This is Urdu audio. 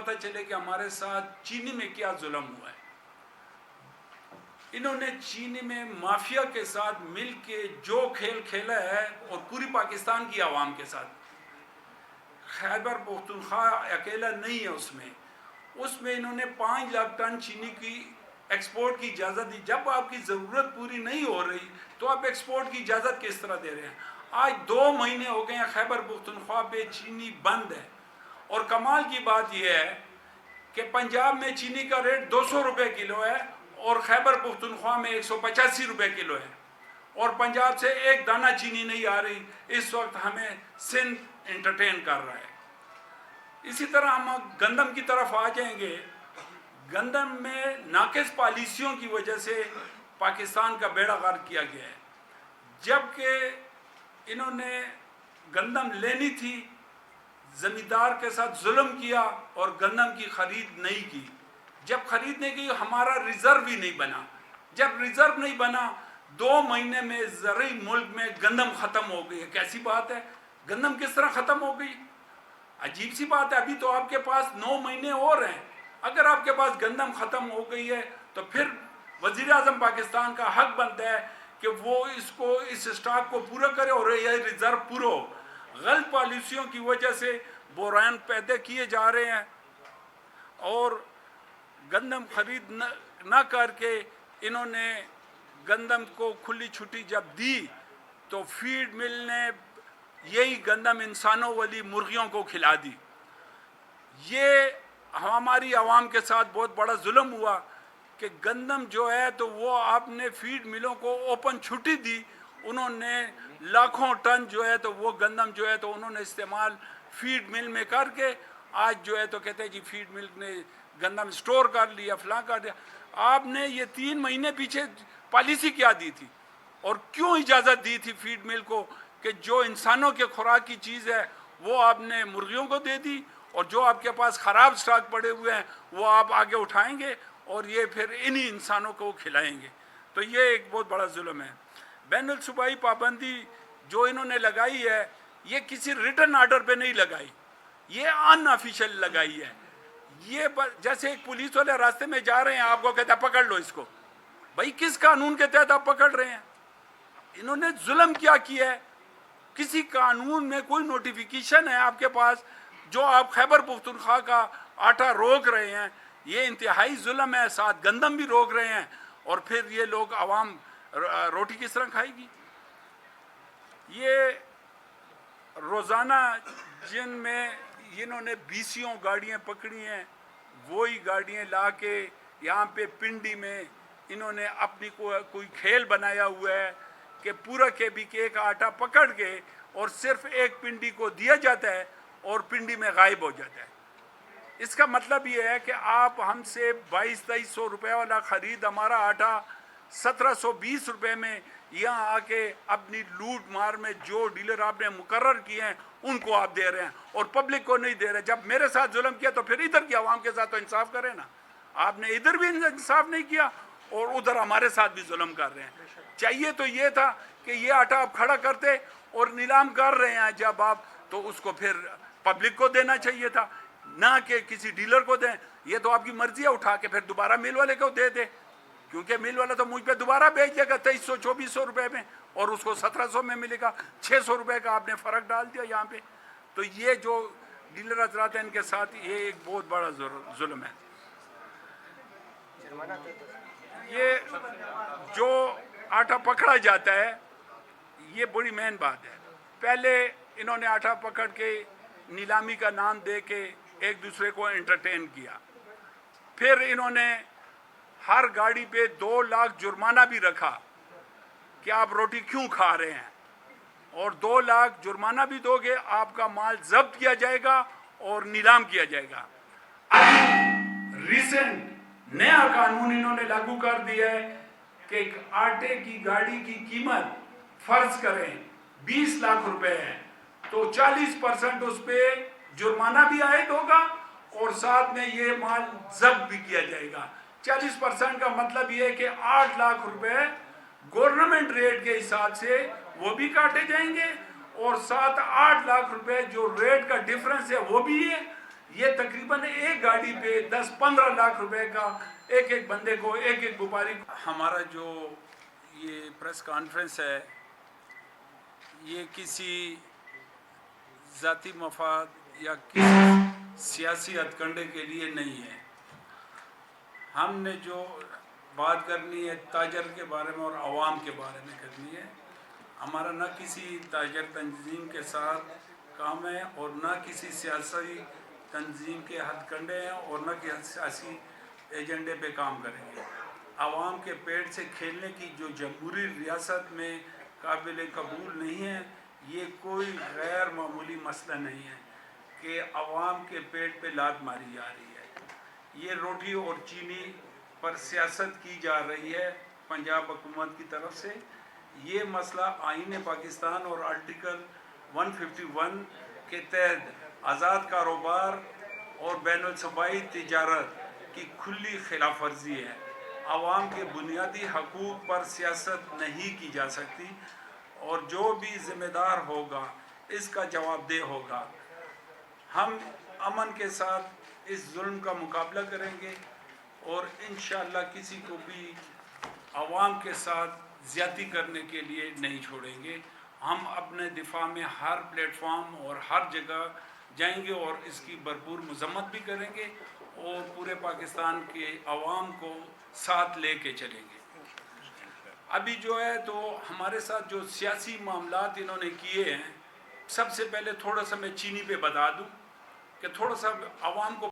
پتہ چلے کہ ہمارے ساتھ چینی میں کیا ظلم ہوا ہے. انہوں نے چینی میں مافیا کے ساتھ مل کے جو کھیل کھیلا ہے اور پوری پاکستان کی عوام کے ساتھ. خیبر پختونخوا اکیلا نہیں ہے اس میں انہوں نے 5 لاکھ ٹن چینی کی ایکسپورٹ کی اجازت دی. جب آپ کی ضرورت پوری نہیں ہو رہی تو آپ ایکسپورٹ کی اجازت کس طرح دے رہے ہیں؟ آج 2 مہینے ہو گئے ہیں خیبر پختونخوا پہ چینی بند ہے. اور کمال کی بات یہ ہے کہ پنجاب میں چینی کا ریٹ 200 روپے کلو ہے اور خیبر پختونخوا میں 185 روپے کلو ہے. اور پنجاب سے ایک دانہ چینی نہیں آ رہی. اس وقت ہمیں سندھ انٹرٹین کر رہا ہے. اسی طرح ہم گندم کی طرف آ جائیں گے. گندم میں ناقص پالیسیوں کی وجہ سے پاکستان کا بیڑا غرق کیا گیا ہے. جبکہ انہوں نے گندم لینی تھی، زمیندار کے ساتھ ظلم کیا اور گندم کی خرید نہیں کی. جب خریدنے کی ہمارا ریزرو ہی نہیں بنا. جب ریزرو نہیں بنا 2 مہینے میں زرعی ملک میں گندم ختم ہو گئی ہے. کیسی بات ہے؟ گندم کس طرح ختم ہو گئی؟ عجیب سی بات ہے. ابھی تو آپ کے پاس 9 مہینے اور ہیں. اگر آپ کے پاس گندم ختم ہو گئی ہے تو پھر وزیر اعظم پاکستان کا حق بنتا ہے کہ وہ اس اسٹاک کو پورا کرے اور یہ ریزرو پورا ہو. غلط پالیسیوں کی وجہ سے بحران پیدا کیے جا رہے ہیں اور گندم خرید نہ کر کے انہوں نے گندم کو کھلی چھٹی جب دی تو فیڈ مل نے یہی گندم انسانوں والی مرغیوں کو کھلا دی. یہ ہماری عوام کے ساتھ بہت بڑا ظلم ہوا کہ گندم جو ہے تو وہ آپ نے فیڈ ملوں کو اوپن چھٹی دی. انہوں نے لاکھوں ٹن جو ہے تو وہ گندم جو ہے تو انہوں نے استعمال فیڈ مل میں کر کے آج جو ہے تو کہتے ہیں جی فیڈ مل نے گندم سٹور کر لیا فلاں کر دیا. آپ نے یہ 3 مہینے پیچھے پالیسی کیا دی تھی اور کیوں اجازت دی تھی فیڈ مل کو کہ جو انسانوں کے خوراک کی چیز ہے وہ آپ نے مرغیوں کو دے دی اور جو آپ کے پاس خراب سٹاک پڑے ہوئے ہیں وہ آپ آگے اٹھائیں گے اور یہ پھر انہی انسانوں کو کھلائیں گے. تو یہ ایک بہت بڑا ظلم ہے. بین الصوبائی پابندی جو انہوں نے لگائی ہے یہ کسی ریٹن آرڈر پہ نہیں لگائی، یہ ان آفیشیل لگائی ہے. یہ جیسے ایک پولیس والے راستے میں جا رہے ہیں آپ کو کہتا ہے پکڑ لو اس کو. بھائی کس قانون کے تحت آپ پکڑ رہے ہیں؟ انہوں نے ظلم کیا ہے؟ کسی قانون میں کوئی نوٹیفیکیشن ہے آپ کے پاس جو آپ خیبر پختونخوا کا آٹا روک رہے ہیں؟ یہ انتہائی ظلم ہے. ساتھ گندم بھی روک رہے ہیں اور پھر یہ لوگ عوام روٹی کس طرح کھائے گی؟ یہ روزانہ جن میں انہوں نے 20 گاڑیاں پکڑی ہیں وہی گاڑیاں لا کے یہاں پہ پنڈی میں انہوں نے اپنی کوئی کھیل بنایا ہوا ہے کہ پورا KBK کا آٹا پکڑ کے اور صرف ایک پنڈی کو دیا جاتا ہے اور پنڈی میں غائب ہو جاتا ہے. اس کا مطلب یہ ہے کہ آپ ہم سے 2200-2300 روپے والا خرید ہمارا آٹا 1720 روپے میں یہاں آ کے اپنی لوٹ مار میں جو ڈیلر آپ نے مقرر کیے ہیں ان کو آپ دے رہے ہیں اور پبلک کو نہیں دے رہے. جب میرے ساتھ ظلم کیا تو پھر ادھر کی عوام کے ساتھ تو انصاف کریں نا. آپ نے ادھر بھی انصاف نہیں کیا اور ادھر ہمارے ساتھ بھی ظلم کر رہے ہیں. چاہیے تو یہ تھا کہ یہ آٹا آپ کھڑا کرتے اور نیلام کر رہے ہیں جب آپ تو اس کو پھر پبلک کو دینا چاہیے تھا نہ کہ کسی ڈیلر کو دیں. یہ تو آپ کی مرضی ہے اٹھا کے پھر دوبارہ مل والے کو دے دے کیونکہ مل والا تو مجھ پہ دوبارہ بیچ دے گا 2300-2400 روپے میں اور اس کو 1700 میں ملے گا. 600 روپے کا آپ نے فرق ڈال دیا یہاں پہ. تو یہ جو ڈیلر حضرات ہیں ان کے ساتھ یہ ایک بہت بڑا ظلم ہے. یہ جو آٹا پکڑا جاتا ہے یہ بڑی مین بات ہے. پہلے انہوں نے آٹا پکڑ کے نیلامی کا نام دے کے ایک دوسرے کو انٹرٹین کیا. پھر انہوں نے ہر گاڑی پہ 2 لاکھ جرمانہ بھی رکھا کہ آپ روٹی کیوں کھا رہے ہیں اور 2 لاکھ جرمانہ بھی دو گے آپ کا مال ضبط کیا جائے گا اور نیلام کیا جائے گا. ریسنٹ نیا قانون انہوں نے لاگو کر دیا ہے کہ آٹے کی گاڑی کی قیمت فرض کریں 20 لاکھ روپے ہے تو 40% اس پہ جرمانہ بھی عائد ہوگا اور ساتھ میں یہ مال ضبط بھی کیا جائے گا. 40% کا مطلب یہ ہے کہ 8 لاکھ روپے گورنمنٹ ریٹ کے حساب سے وہ بھی کاٹے جائیں گے اور ساتھ 8 لاکھ روپے جو ریٹ کا ڈیفرنس ہے وہ بھی ہے. یہ تقریباً ایک گاڑی پہ 10-15 لاکھ روپے کا ایک ایک بندے کو، ایک ایک وپاری کو. ہمارا جو یہ پریس کانفرنس ہے یہ کسی ذاتی مفاد یا کسی سیاسی ہتھ کنڈے کے لیے نہیں ہے. ہم نے جو بات کرنی ہے تاجر کے بارے میں اور عوام کے بارے میں کرنی ہے. ہمارا نہ کسی تاجر تنظیم کے ساتھ کام ہے اور نہ کسی سیاسی تنظیم کے ہتھ کنڈے ہیں اور نہ کسی سیاسی ایجنڈے پہ کام کریں گے. عوام کے پیٹ سے کھیلنے کی جو جمہوری ریاست میں قابل قبول نہیں ہے، یہ کوئی غیر معمولی مسئلہ نہیں ہے کہ عوام کے پیٹ پہ لات ماری جا رہی ہے. یہ روٹی اور چینی پر سیاست کی جا رہی ہے پنجاب حکومت کی طرف سے. یہ مسئلہ آئین پاکستان اور آرٹیکل 151 کے تحت آزاد کاروبار اور بین الصوبائی تجارت کی کھلی خلاف ورزی ہے. عوام کے بنیادی حقوق پر سیاست نہیں کی جا سکتی اور جو بھی ذمہ دار ہوگا اس کا جواب دہ ہوگا. ہم امن کے ساتھ اس ظلم کا مقابلہ کریں گے اور انشاءاللہ کسی کو بھی عوام کے ساتھ زیادتی کرنے کے لیے نہیں چھوڑیں گے. ہم اپنے دفاع میں ہر پلیٹ فارم اور ہر جگہ جائیں گے اور اس کی بھرپور مذمت بھی کریں گے اور پورے پاکستان کے عوام کو ساتھ لے کے چلیں گے. ابھی جو ہے تو ہمارے ساتھ جو سیاسی معاملات انہوں نے کیے ہیں، سب سے پہلے تھوڑا سا میں چینی پہ بتا دوں کہ تھوڑا سا عوام کو